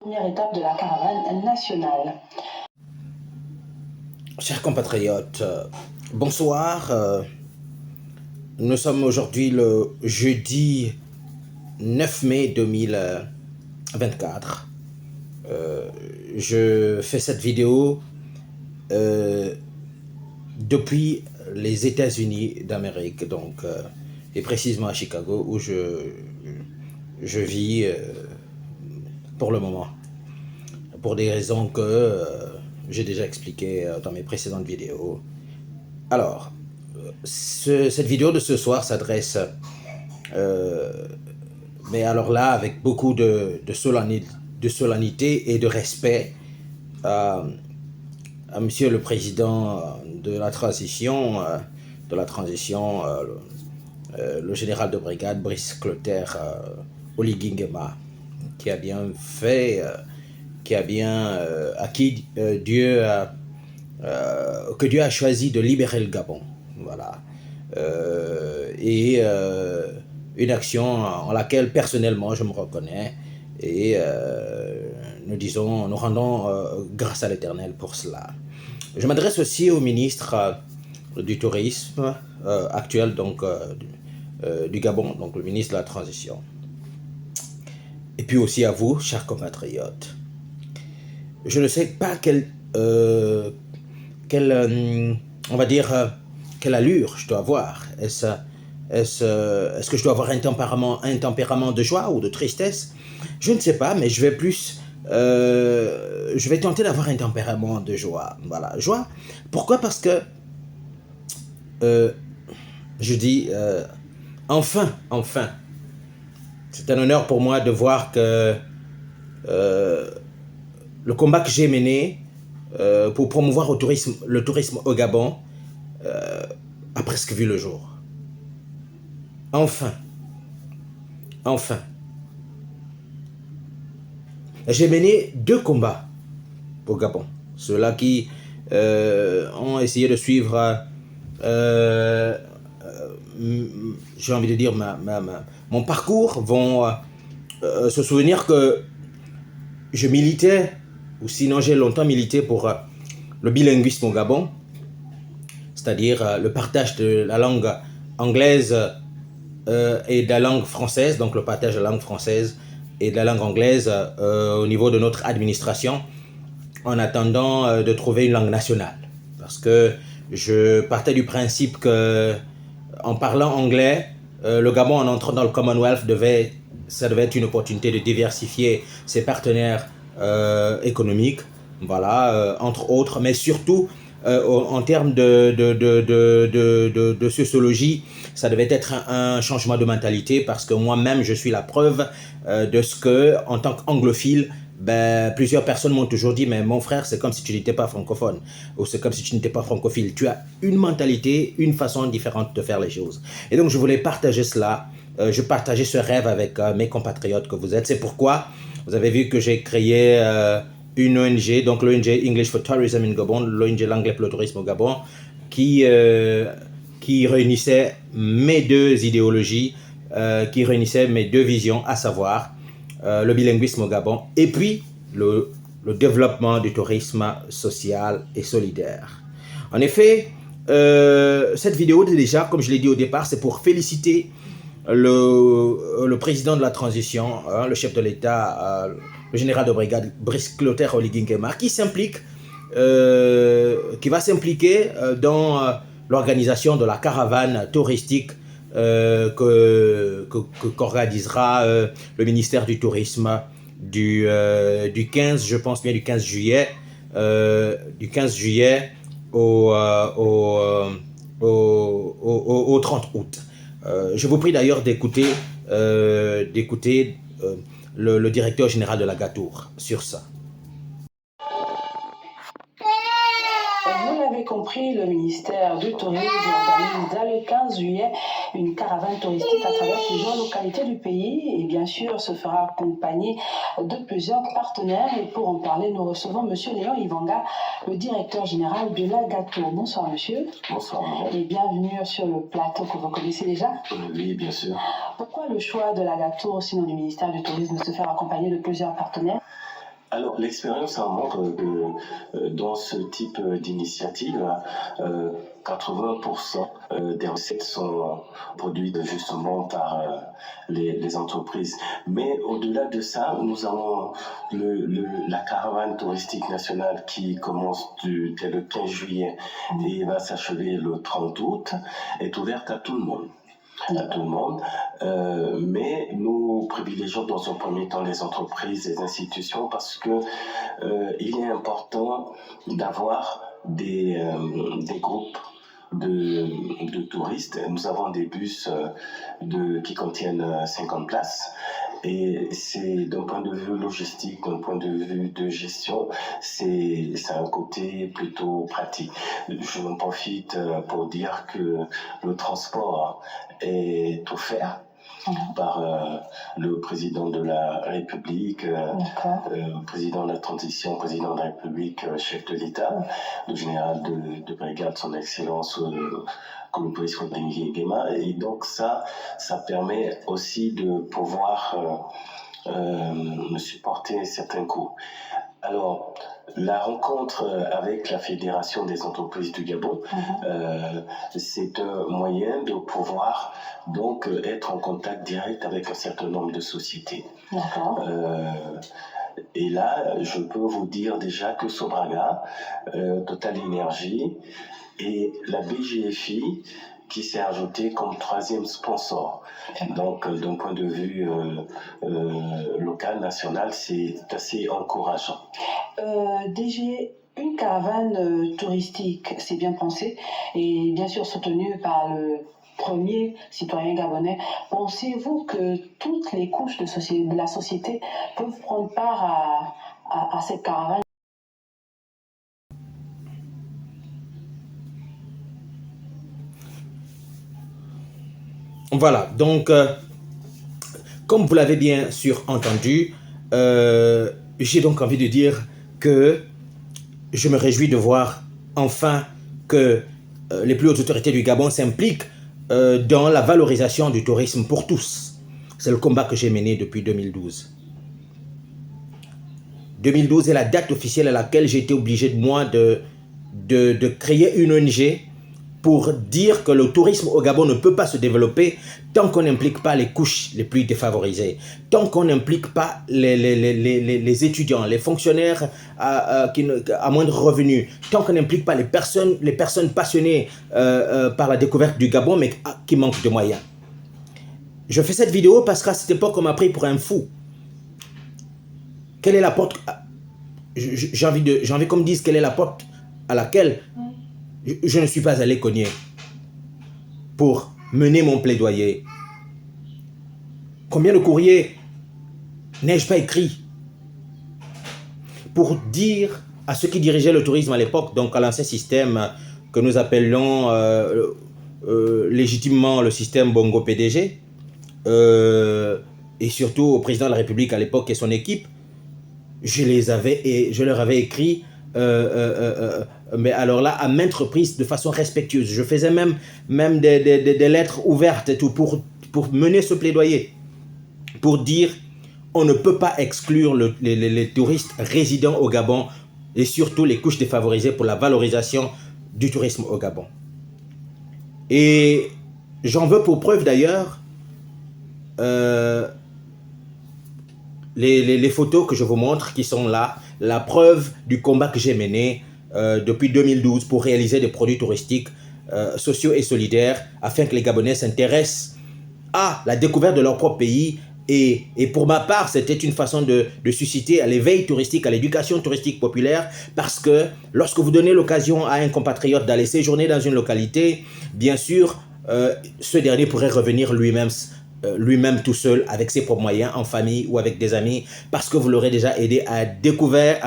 Première étape de la caravane nationale. Chers compatriotes, bonsoir. Nous sommes aujourd'hui le jeudi 9 mai 2024. Je fais cette vidéo depuis les États-Unis d'Amérique, et précisément à Chicago, où je vis pour le moment, pour des raisons que j'ai déjà expliquées dans mes précédentes vidéos. Alors, cette vidéo de ce soir s'adresse, mais alors là, avec beaucoup de solennité et de respect à Monsieur le Président de la transition, le général de brigade Brice Clotaire Oligui Nguema, qui a bien fait, à qui que Dieu a choisi de libérer le Gabon. Voilà. Une action en laquelle personnellement je me reconnais et nous rendons grâce à l'Éternel pour cela. Je m'adresse aussi au ministre du Tourisme actuel du Gabon, donc le ministre de la Transition. Et puis aussi à vous, chers compatriotes. Je ne sais pas quelle allure je dois avoir. Est-ce que je dois avoir un tempérament de joie ou de tristesse? Je ne sais pas, mais je vais tenter d'avoir un tempérament de joie. Voilà, joie. Pourquoi? Parce que je dis enfin. C'est un honneur pour moi de voir que le combat que j'ai mené pour promouvoir le tourisme au Gabon a presque vu le jour. Enfin. J'ai mené 2 combats au Gabon. Ceux-là qui ont essayé de suivre, j'ai envie de dire, mon parcours, vont se souvenir que je militais, ou sinon j'ai longtemps milité pour le bilinguisme au Gabon, c'est-à-dire le partage de la langue anglaise et de la langue française, donc le partage de la langue française et de la langue anglaise au niveau de notre administration, en attendant de trouver une langue nationale. Parce que je partais du principe que, en parlant anglais, le Gabon, en entrant dans le Commonwealth, ça devait être une opportunité de diversifier ses partenaires économiques, voilà, entre autres, mais surtout en termes de sociologie, ça devait être un changement de mentalité, parce que moi-même, je suis la preuve de ce que, en tant qu'anglophile, plusieurs personnes m'ont toujours dit, mais mon frère, c'est comme si tu n'étais pas francophone, ou c'est comme si tu n'étais pas francophile. Tu as une mentalité, une façon différente de faire les choses. Et donc, je voulais partager cela. Je partageais ce rêve avec mes compatriotes que vous êtes. C'est pourquoi vous avez vu que j'ai créé une ONG, donc l'ONG English for Tourism in Gabon, l'ONG l'anglais pour le tourisme au Gabon, qui réunissait mes 2 idéologies, qui réunissait mes 2 visions, à savoir le bilinguisme au Gabon et puis le développement du tourisme social et solidaire. En effet, cette vidéo, déjà, comme je l'ai dit au départ, c'est pour féliciter le président de la transition, le chef de l'État, le général de brigade Brice Clotaire Oligui Nguema, qui va s'impliquer dans l'organisation de la caravane touristique qu'organisera le ministère du Tourisme du 15, je pense bien du 15 juillet, au 30 août. Je vous prie d'ailleurs d'écouter le directeur général de la GATOUR sur ça. Vous l'avez compris, le ministère du Tourisme organise dès le 15 juillet une caravane touristique à travers plusieurs localités du pays et bien sûr se fera accompagner de plusieurs partenaires. Et pour en parler, nous recevons M. Léon Ivanga, le directeur général de la GATOUR. Bonsoir monsieur. Bonsoir. Et bienvenue sur le plateau que vous connaissez déjà. Oui, bien sûr. Pourquoi le choix de la GATOUR, sinon du ministère du Tourisme, de se faire accompagner de plusieurs partenaires? Alors, l'expérience en montre que dans ce type d'initiative, 80% des recettes sont produites justement par les entreprises. Mais au-delà de ça, nous avons la caravane touristique nationale qui commence dès le 15 juillet et va s'achever le 30 août, est ouverte à tout le monde. À tout le monde, mais nous privilégions dans un premier temps les entreprises, les institutions, parce que il est important d'avoir des groupes de touristes. Nous avons des bus qui contiennent 50 places. Et c'est d'un point de vue logistique, d'un point de vue de gestion, c'est un côté plutôt pratique. Je m'en profite pour dire que le transport est offert par le président de la République, président de la transition, président de la République, chef de l'État, le général de brigade, son excellence Koulibaly Nguema. Et donc ça permet aussi de pouvoir supporter certains coûts. Alors, la rencontre avec la Fédération des entreprises du Gabon, c'est un moyen de pouvoir donc être en contact direct avec un certain nombre de sociétés. Et là, je peux vous dire déjà que Sobraga, Total Energy et la BGFI qui s'est ajouté comme troisième sponsor. Donc, d'un point de vue local, national, c'est assez encourageant. DG, une caravane touristique, c'est bien pensé, et bien sûr soutenue par le premier citoyen gabonais. Pensez-vous que toutes les couches de la société peuvent prendre part à cette caravane? Voilà, donc, comme vous l'avez bien sûr entendu, j'ai donc envie de dire que je me réjouis de voir enfin que les plus hautes autorités du Gabon s'impliquent dans la valorisation du tourisme pour tous. C'est le combat que j'ai mené depuis 2012. 2012 est la date officielle à laquelle j'ai été obligé de créer une ONG pour dire que le tourisme au Gabon ne peut pas se développer tant qu'on n'implique pas les couches les plus défavorisées, tant qu'on n'implique pas les étudiants, les fonctionnaires à moindre revenu, tant qu'on n'implique pas les personnes passionnées par la découverte du Gabon mais qui manquent de moyens. Je fais cette vidéo parce qu'à cette époque, on m'a pris pour un fou. Quelle est la porte? J'ai envie qu'on me dise quelle est la porte à laquelle je ne suis pas allé cogner pour mener mon plaidoyer. Combien de courriers n'ai-je pas écrit pour dire à ceux qui dirigeaient le tourisme à l'époque, donc à l'ancien système que nous appelons légitimement le système Bongo PDG, et surtout au président de la République à l'époque et son équipe, je leur avais écrit mais alors là, à maintes reprises, de façon respectueuse. Je faisais même des lettres ouvertes et tout pour mener ce plaidoyer. Pour dire, on ne peut pas exclure les touristes résidant au Gabon et surtout les couches défavorisées pour la valorisation du tourisme au Gabon. Et j'en veux pour preuve d'ailleurs les photos que je vous montre qui sont là, la preuve du combat que j'ai mené depuis 2012 pour réaliser des produits touristiques sociaux et solidaires afin que les Gabonais s'intéressent à la découverte de leur propre pays. Et pour ma part, c'était une façon de susciter à l'éveil touristique, à l'éducation touristique populaire, parce que lorsque vous donnez l'occasion à un compatriote d'aller séjourner dans une localité, bien sûr, ce dernier pourrait revenir lui-même tout seul, avec ses propres moyens, en famille ou avec des amis, parce que vous l'aurez déjà aidé à découvrir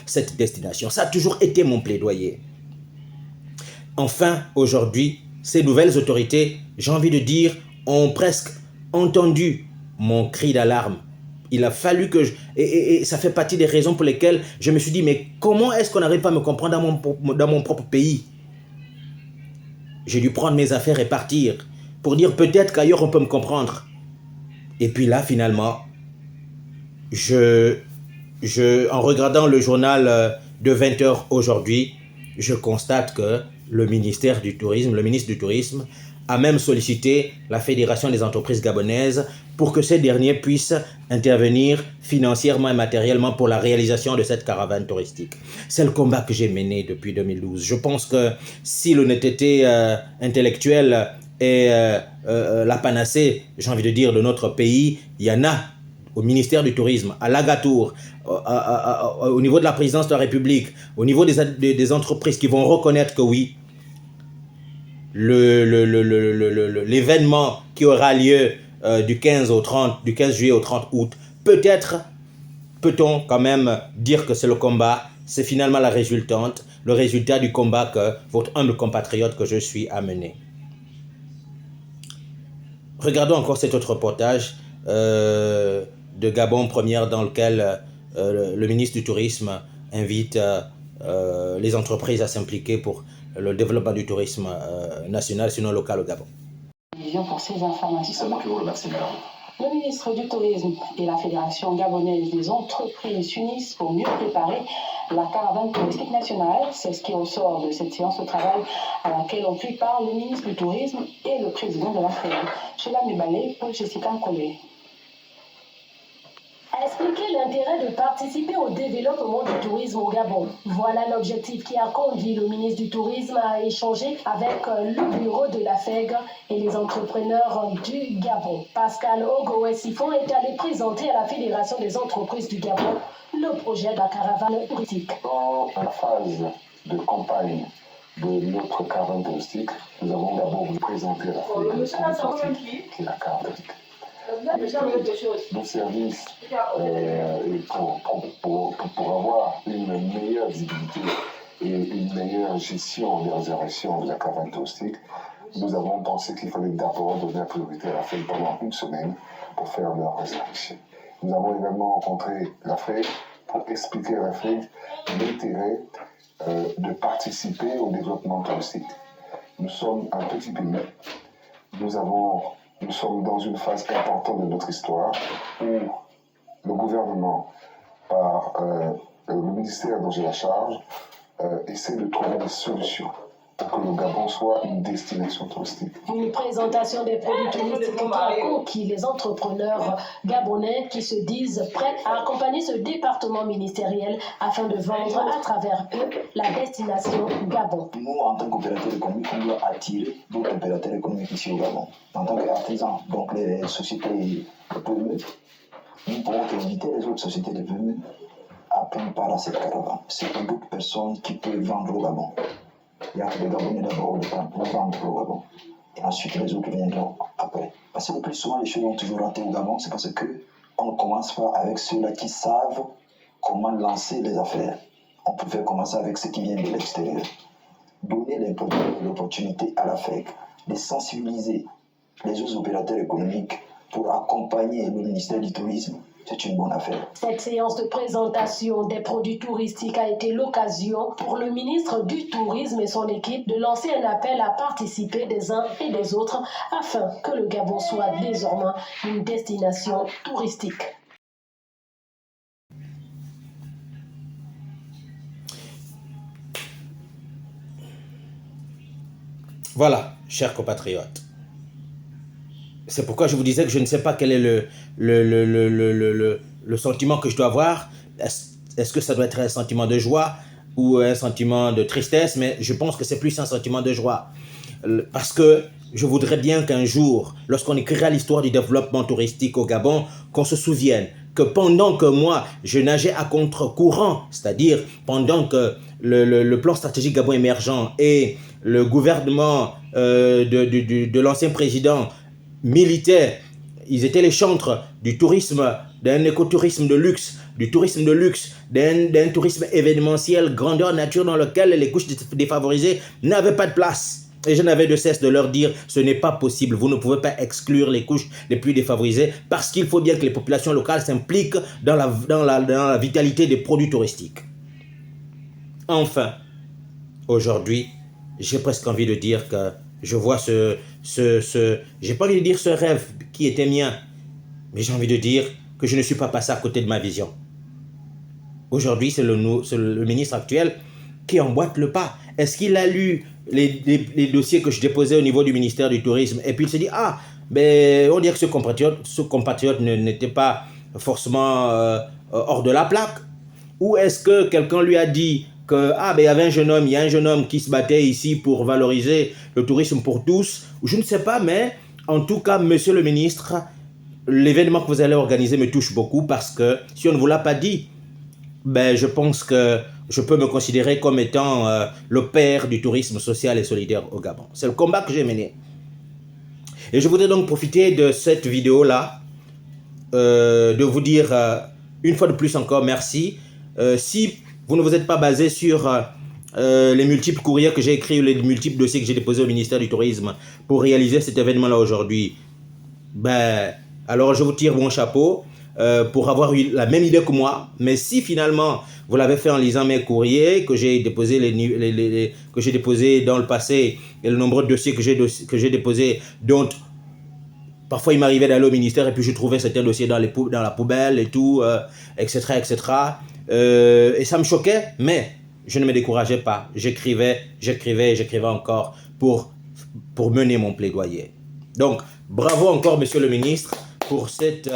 cette destination. Ça a toujours été mon plaidoyer. Enfin, aujourd'hui, ces nouvelles autorités, j'ai envie de dire, ont presque entendu mon cri d'alarme. Il a fallu que et ça fait partie des raisons pour lesquelles je me suis dit, mais comment est-ce qu'on n'arrive pas à me comprendre dans mon propre pays? J'ai dû prendre mes affaires et partir pour dire peut-être qu'ailleurs on peut me comprendre. Et puis là, finalement, je en regardant le journal de 20 heures aujourd'hui, je constate que le ministère du Tourisme, le ministre du Tourisme, a même sollicité la Fédération des entreprises gabonaises pour que ces derniers puissent intervenir financièrement et matériellement pour la réalisation de cette caravane touristique. C'est le combat que j'ai mené depuis 2012. Je pense que si l'honnêteté intellectuelle est la panacée, j'ai envie de dire, de notre pays, il y en a au ministère du Tourisme, à l'Agatour, au niveau de la présidence de la République, au niveau des entreprises qui vont reconnaître que oui, l'événement qui aura lieu du 15 juillet au 30 août, peut-on quand même dire que c'est le combat, c'est finalement le résultat du combat que votre humble compatriote que je suis a mené. Regardons encore cet autre reportage de Gabon Première dans lequel le ministre du Tourisme invite les entreprises à s'impliquer pour le développement du tourisme national, sinon local au Gabon. Pour ces informations. C'est moi qui vous remercie, madame. Le ministre du Tourisme et la Fédération gabonaise des entreprises s'unissent pour mieux préparer la caravane touristique nationale. C'est ce qui ressort de cette séance de travail à laquelle ont pris part le ministre du Tourisme et le président de la FED. Sheila Mebale, Paul Jessica Nkolé. Expliquer l'intérêt de participer au développement du tourisme au Gabon. Voilà l'objectif qui a conduit le ministre du Tourisme à échanger avec le bureau de la FEG et les entrepreneurs du Gabon. Pascal Ogowe-Sifon est allé présenter à la Fédération des entreprises du Gabon le projet de la caravane touristique. Dans la phase de campagne de notre caravane touristique, nous avons d'abord présenté la FEG, qui est la carte. Nos services pour avoir une meilleure visibilité et une meilleure gestion des réservations de la caravane touristique, nous avons pensé qu'il fallait d'abord donner la priorité à la FED pendant une semaine pour faire leur réservation. Nous avons également rencontré la FED pour expliquer à la FED l'intérêt de participer au développement touristique. Nous sommes un petit pays, nous sommes dans une phase importante de notre histoire où le gouvernement, par le ministère dont j'ai la charge, essaie de trouver des solutions pour que le Gabon soit une destination touristique. Une présentation des produits touristiques qui a conquis les entrepreneurs gabonais qui se disent prêts à accompagner ce département ministériel afin de vendre à travers eux la destination Gabon. Nous, en tant qu'opérateurs économiques, on doit attirer d'autres opérateurs économiques ici au Gabon. En tant qu'artisans, donc les sociétés de PME, nous pourrons inviter les autres sociétés de PME à prendre part à cette caravane. C'est pour d'autres personnes qui peuvent vendre au Gabon. Il y a les Gabonais d'abord pour vendre au Gabon. Et ensuite, les autres viendront après. Parce que le plus souvent, les choses ont toujours raté au Gabon, c'est parce qu'on ne commence pas avec ceux-là qui savent comment lancer les affaires. On pouvait commencer avec ceux qui viennent de l'extérieur. Donner l'opportunité à la FEC de sensibiliser les autres opérateurs économiques pour accompagner le ministère du Tourisme. C'est une bonne affaire. Cette séance de présentation des produits touristiques a été l'occasion pour le ministre du Tourisme et son équipe de lancer un appel à participer des uns et des autres afin que le Gabon soit désormais une destination touristique. Voilà, chers compatriotes. C'est pourquoi je vous disais que je ne sais pas quel est le sentiment que je dois avoir. Est-ce que ça doit être un sentiment de joie ou un sentiment de tristesse? Mais je pense que c'est plus un sentiment de joie. Parce que je voudrais bien qu'un jour, lorsqu'on écrira l'histoire du développement touristique au Gabon, qu'on se souvienne que pendant que moi, je nageais à contre-courant, c'est-à-dire pendant que le plan stratégique Gabon émergent et le gouvernement de l'ancien président militaire, ils étaient les chantres du tourisme, d'un écotourisme de luxe, du tourisme de luxe, d'un tourisme événementiel, grandeur nature dans lequel les couches défavorisées n'avaient pas de place. Et je n'avais de cesse de leur dire, ce n'est pas possible, vous ne pouvez pas exclure les couches les plus défavorisées parce qu'il faut bien que les populations locales s'impliquent dans la vitalité des produits touristiques. Enfin, aujourd'hui, j'ai presque envie de dire que je vois j'ai pas envie de dire ce rêve qui était mien, mais j'ai envie de dire que je ne suis pas passé à côté de ma vision. Aujourd'hui, c'est le ministre actuel qui emboîte le pas. Est-ce qu'il a lu les dossiers que je déposais au niveau du ministère du Tourisme et puis il s'est dit, ah, ben, on dirait que ce compatriote n'était pas forcément hors de la plaque? Ou est-ce que quelqu'un lui a dit que, ah, ben, il y a un jeune homme qui se battait ici pour valoriser le tourisme pour tous? Je ne sais pas, mais en tout cas, monsieur le ministre, l'événement que vous allez organiser me touche beaucoup parce que si on ne vous l'a pas dit, ben, je pense que je peux me considérer comme étant le père du tourisme social et solidaire au Gabon. C'est le combat que j'ai mené. Et je voudrais donc profiter de cette vidéo-là, de vous dire une fois de plus encore merci. Si vous ne vous êtes pas basé sur les multiples courriers que j'ai écrits, les multiples dossiers que j'ai déposés au ministère du Tourisme pour réaliser cet événement-là aujourd'hui, ben, alors je vous tire mon chapeau pour avoir eu la même idée que moi. Mais si finalement vous l'avez fait en lisant mes courriers que j'ai déposés dans le passé et le nombreux dossiers que j'ai déposés, dont parfois il m'arrivait d'aller au ministère et puis je trouvais certains dossiers dans la poubelle et tout, etc. Et ça me choquait, mais je ne me décourageais pas. J'écrivais encore pour mener mon plaidoyer. Donc, bravo encore, monsieur le ministre, pour cet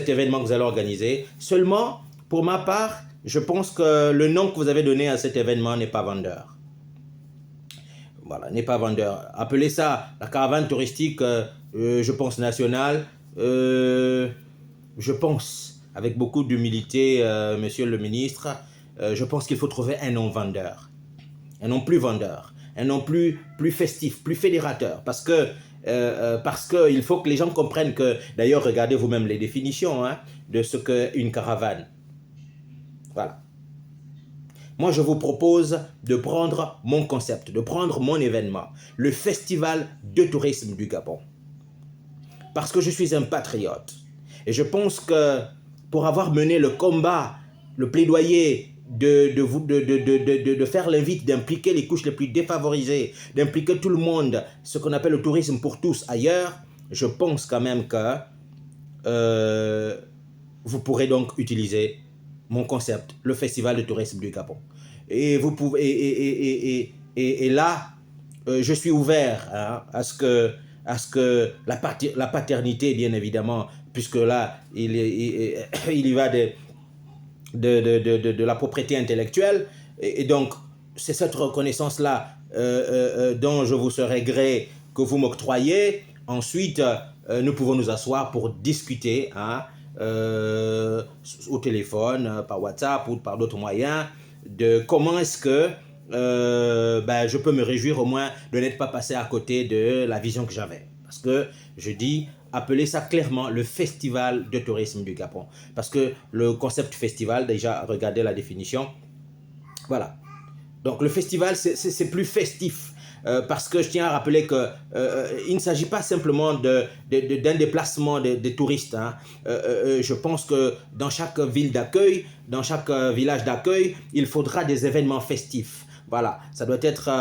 événement que vous allez organiser. Seulement, pour ma part, je pense que le nom que vous avez donné à cet événement n'est pas vendeur. Voilà, n'est pas vendeur. Appelez ça la caravane touristique, je pense, nationale. Je pense, avec beaucoup d'humilité, monsieur le ministre, je pense qu'il faut trouver un nom vendeur. Un nom plus vendeur. Un nom plus festif, plus fédérateur. Parce que il faut que les gens comprennent que, d'ailleurs, regardez vous-même les définitions de ce qu'est une caravane. Voilà. Moi, je vous propose de prendre mon concept, de prendre mon événement, le Festival de tourisme du Gabon. Parce que je suis un patriote. Et je pense que pour avoir mené le combat, le plaidoyer de faire l'invite, d'impliquer les couches les plus défavorisées, d'impliquer tout le monde, ce qu'on appelle le tourisme pour tous ailleurs, je pense quand même que vous pourrez donc utiliser mon concept, le Festival de tourisme du Gabon. Et vous pouvez, et là, je suis ouvert à ce que la paternité, bien évidemment, puisque là, il y va de la propriété intellectuelle, et donc c'est cette reconnaissance-là dont je vous serai gré que vous m'octroyez. Ensuite, nous pouvons nous asseoir pour discuter au téléphone, par WhatsApp ou par d'autres moyens, de comment est-ce que je peux me réjouir au moins de n'être pas passé à côté de la vision que j'avais. Parce que je dis, appelez ça clairement le Festival de tourisme du Gabon. Parce que le concept festival, déjà, regardez la définition. Voilà. Donc le festival, c'est plus festif. Parce que je tiens à rappeler qu'il ne s'agit pas simplement d'un déplacement des touristes. Je pense que dans chaque ville d'accueil, dans chaque village d'accueil, il faudra des événements festifs. Voilà, ça doit être,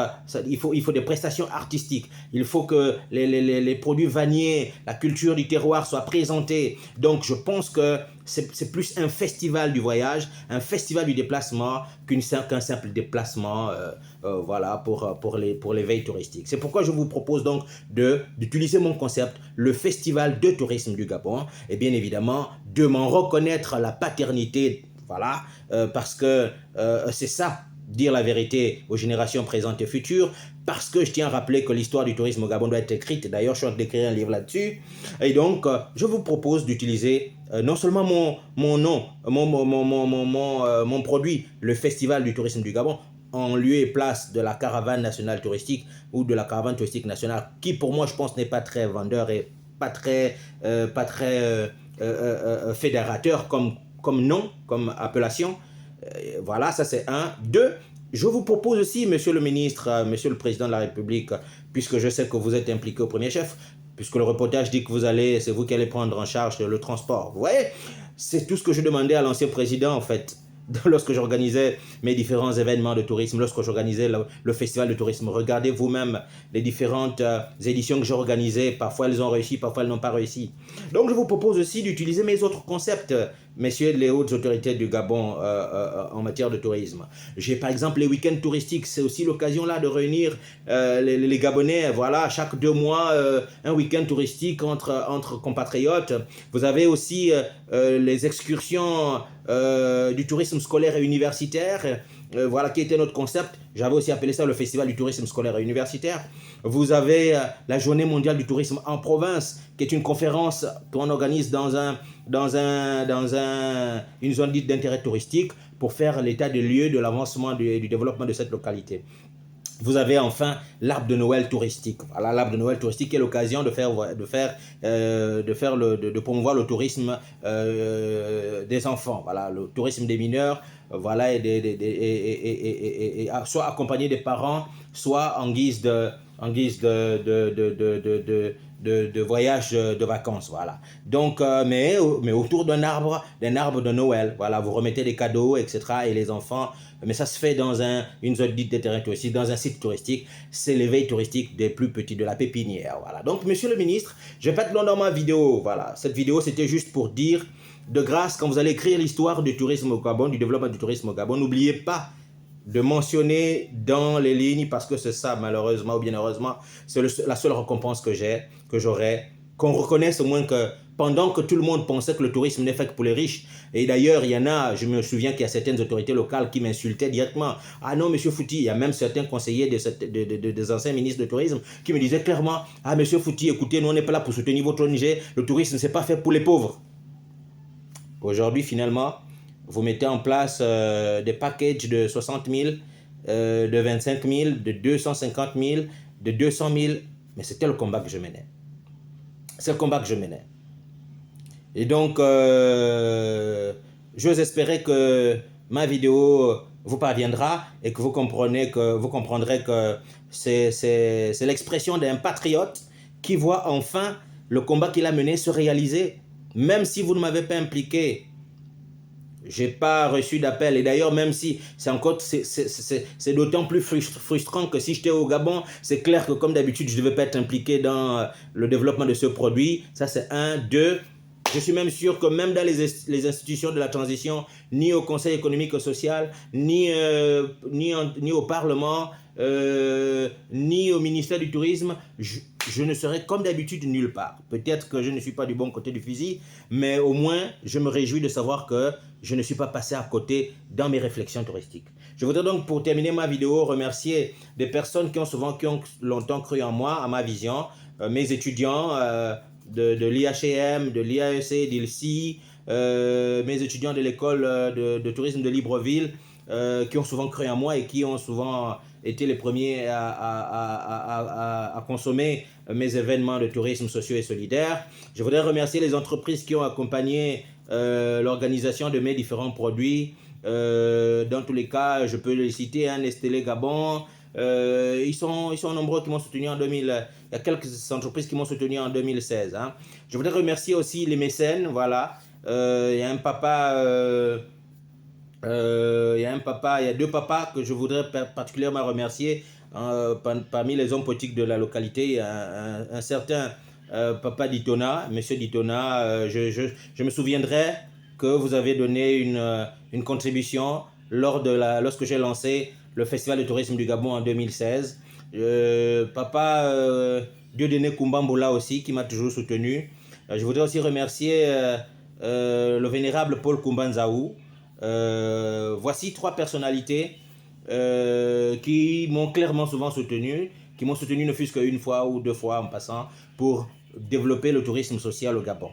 il faut des prestations artistiques. Il faut que les produits vanniers, la culture du terroir soient présentés. Donc, je pense que c'est plus un festival du voyage, un festival du déplacement qu'un simple déplacement, voilà, pour l'éveil touristique. C'est pourquoi je vous propose donc d'utiliser mon concept, le Festival de tourisme du Gabon, et bien évidemment de m'en reconnaître la paternité, voilà, parce que c'est ça. Dire la vérité aux générations présentes et futures, parce que je tiens à rappeler que l'histoire du tourisme au Gabon doit être écrite. D'ailleurs, je suis en train d'écrire un livre là-dessus. Et donc, je vous propose d'utiliser non seulement mon nom, mon produit, le Festival du tourisme du Gabon, en lieu et place de la caravane nationale touristique ou de la caravane touristique nationale, qui pour moi, je pense, n'est pas très vendeur et pas très fédérateur comme nom, comme appellation. Voilà, ça c'est un. Deux, je vous propose aussi, monsieur le ministre, monsieur le président de la République, puisque je sais que vous êtes impliqué au premier chef, puisque le reportage dit que c'est vous qui allez prendre en charge le transport. Vous voyez, c'est tout ce que je demandais à l'ancien président, en fait, lorsque j'organisais mes différents événements de tourisme, lorsque j'organisais le festival de tourisme. Regardez vous-même les différentes éditions que j'ai organisées. Parfois, elles ont réussi, parfois, elles n'ont pas réussi. Donc, je vous propose aussi d'utiliser mes autres concepts, messieurs les hautes autorités du Gabon en matière de tourisme. J'ai par exemple les week-ends touristiques, c'est aussi l'occasion là de réunir les Gabonais, voilà, chaque 2 mois, un week-end touristique entre compatriotes. Vous avez aussi les excursions du tourisme scolaire et universitaire, voilà qui était notre concept. J'avais aussi appelé ça le festival du tourisme scolaire et universitaire. Vous avez la journée mondiale du tourisme en province, qui est une conférence qu'on organise dans une zone dite d'intérêt touristique pour faire l'état des lieux de l'avancement du développement de cette localité. Vous avez enfin l'arbre de Noël touristique. Voilà, l'arbre de Noël touristique est l'occasion de promouvoir le tourisme des enfants, voilà, le tourisme des mineurs, voilà, et soit accompagné des parents, soit en guise de voyage de vacances, voilà. Donc, mais autour d'un arbre de Noël, voilà, vous remettez des cadeaux, etc. Et les enfants, mais ça se fait dans une zone dite de terrain touristique, dans un site touristique, c'est l'éveil touristique des plus petits, de la pépinière, voilà. Donc, monsieur le ministre, je vais pas être long dans ma vidéo, voilà. Cette vidéo, c'était juste pour dire, de grâce, quand vous allez écrire l'histoire du tourisme au Gabon, du développement du tourisme au Gabon, n'oubliez pas de mentionner dans les lignes, parce que c'est ça, malheureusement ou bien heureusement, c'est la seule récompense que j'aurai, qu'on reconnaisse au moins que pendant que tout le monde pensait que le tourisme n'est fait que pour les riches, et d'ailleurs, il y en a, je me souviens qu'il y a certaines autorités locales qui m'insultaient directement. Ah non, monsieur Fouti, il y a même certains conseillers des anciens ministres de tourisme qui me disaient clairement, ah monsieur Fouti, écoutez, nous on n'est pas là pour soutenir votre ONG, le tourisme c'est pas fait pour les pauvres. Aujourd'hui, finalement, vous mettez en place des packages de 60 000, de 25 000, de 250 000, de 200 000. Mais c'était le combat que je menais. C'est le combat que je menais. Et donc, j'ose espérer que ma vidéo vous parviendra et que vous comprendrez que c'est l'expression d'un patriote qui voit enfin le combat qu'il a mené se réaliser. Même si vous ne m'avez pas impliqué, j'ai pas reçu d'appel. Et d'ailleurs, même si c'est d'autant plus frustrant que si j'étais au Gabon, c'est clair que comme d'habitude, je ne devais pas être impliqué dans le développement de ce produit. Ça, c'est un. Deux, je suis même sûr que même dans les institutions de la transition, ni au Conseil économique et social, ni au Parlement, ni au ministère du Tourisme, je ne serai comme d'habitude nulle part. Peut-être que je ne suis pas du bon côté du fusil, mais au moins, je me réjouis de savoir que je ne suis pas passé à côté dans mes réflexions touristiques. Je voudrais donc, pour terminer ma vidéo, remercier des personnes qui ont longtemps cru en moi, à ma vision, mes étudiants de l'IHM, de l'IAEC, d'ILSI, mes étudiants de l'école de tourisme de Libreville, qui ont souvent cru en moi et qui ont souvent été les premiers à consommer mes événements de tourisme sociaux et solidaire. Je voudrais remercier les entreprises qui ont accompagné l'organisation de mes différents produits. Dans tous les cas, je peux les citer, hein, Nestlé Gabon. Ils sont nombreux qui m'ont soutenu en 2000. Il y a quelques entreprises qui m'ont soutenu en 2016. Hein. Je voudrais remercier aussi les mécènes. Voilà. Il y a un papa... il y a deux papas que je voudrais particulièrement remercier parmi les hommes politiques de la localité. Un certain papa Ditona, monsieur Ditona, je me souviendrai que vous avez donné une contribution lorsque j'ai lancé le Festival de tourisme du Gabon en 2016. Papa Dieudonné Kumbamboula aussi, qui m'a toujours soutenu. Je voudrais aussi remercier le vénérable Paul Kumbanzaou. Voici 3 personnalités qui m'ont clairement souvent soutenu, qui m'ont soutenu ne fût-ce qu'une fois ou 2 fois en passant pour développer le tourisme social au Gabon.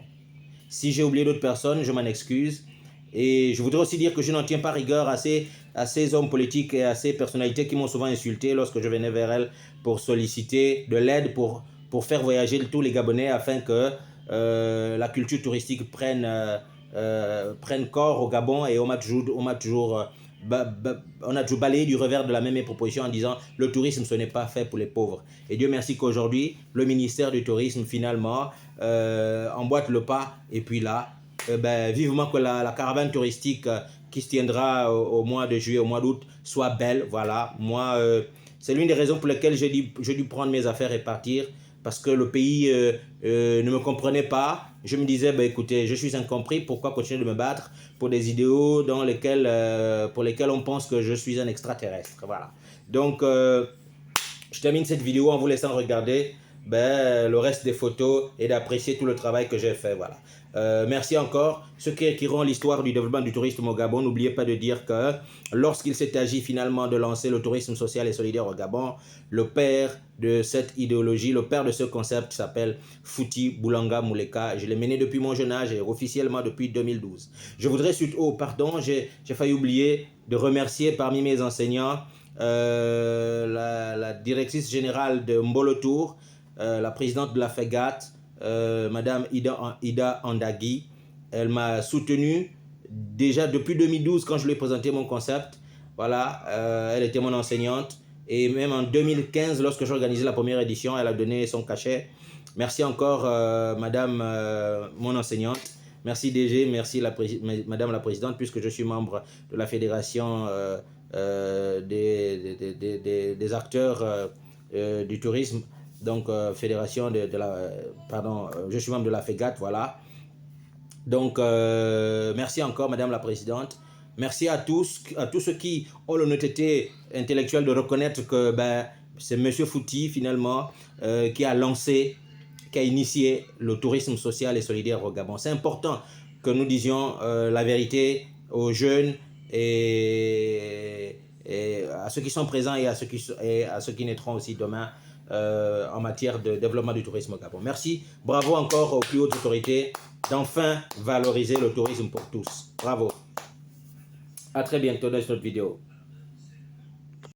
Si j'ai oublié d'autres personnes, je m'en excuse. Et je voudrais aussi dire que je n'en tiens pas rigueur à ces hommes politiques et à ces personnalités qui m'ont souvent insulté lorsque je venais vers elles pour solliciter de l'aide pour faire voyager tous les Gabonais afin que la culture touristique prenne corps au Gabon. Et on a toujours balayé du revers de la même proposition en disant le tourisme ce n'est pas fait pour les pauvres. Et Dieu merci qu'aujourd'hui le ministère du tourisme finalement emboîte le pas. Et puis là, vivement que la caravane touristique qui se tiendra au mois de juillet, au mois d'août soit belle. Voilà, moi c'est l'une des raisons pour lesquelles j'ai dû prendre mes affaires et partir, parce que le pays ne me comprenait pas. je me disais, bah, écoutez, je suis incompris, pourquoi continuer de me battre pour des idéaux pour lesquels on pense que je suis un extraterrestre. Voilà. Donc, je termine cette vidéo en vous laissant regarder le reste des photos et d'apprécier tout le travail que j'ai fait. Voilà. Merci encore. Ceux qui écriront l'histoire du développement du tourisme au Gabon, n'oubliez pas de dire que lorsqu'il s'est agi finalement de lancer le tourisme social et solidaire au Gabon, le père de cette idéologie, le père de ce concept s'appelle Fouti Boulanga Mouleka. Je l'ai mené depuis mon jeune âge et officiellement depuis 2012. Je voudrais j'ai failli oublier de remercier parmi mes enseignants la directrice générale de Mbolotour, la présidente de la FEGAT, Madame Ida Andagui. Elle m'a soutenu déjà depuis 2012 quand je lui ai présenté mon concept. Voilà, elle était mon enseignante. Et même en 2015, lorsque j'ai organisé la première édition, elle a donné son cachet. Merci encore, Madame, mon enseignante. Merci DG, merci Madame la Présidente, puisque je suis membre de la Fédération des acteurs du tourisme. Donc, fédération je suis membre de la FEGAT, voilà. Donc, merci encore, Madame la Présidente. Merci à tous ceux qui ont l'honnêteté intellectuelle de reconnaître que c'est Monsieur Fouti, finalement, qui a initié le tourisme social et solidaire au Gabon. C'est important que nous disions la vérité aux jeunes et à ceux qui sont présents et à ceux qui naîtront aussi demain en matière de développement du tourisme au Gabon. Merci, bravo encore aux plus hautes autorités d'enfin valoriser le tourisme pour tous. Bravo. À très bientôt dans cette vidéo.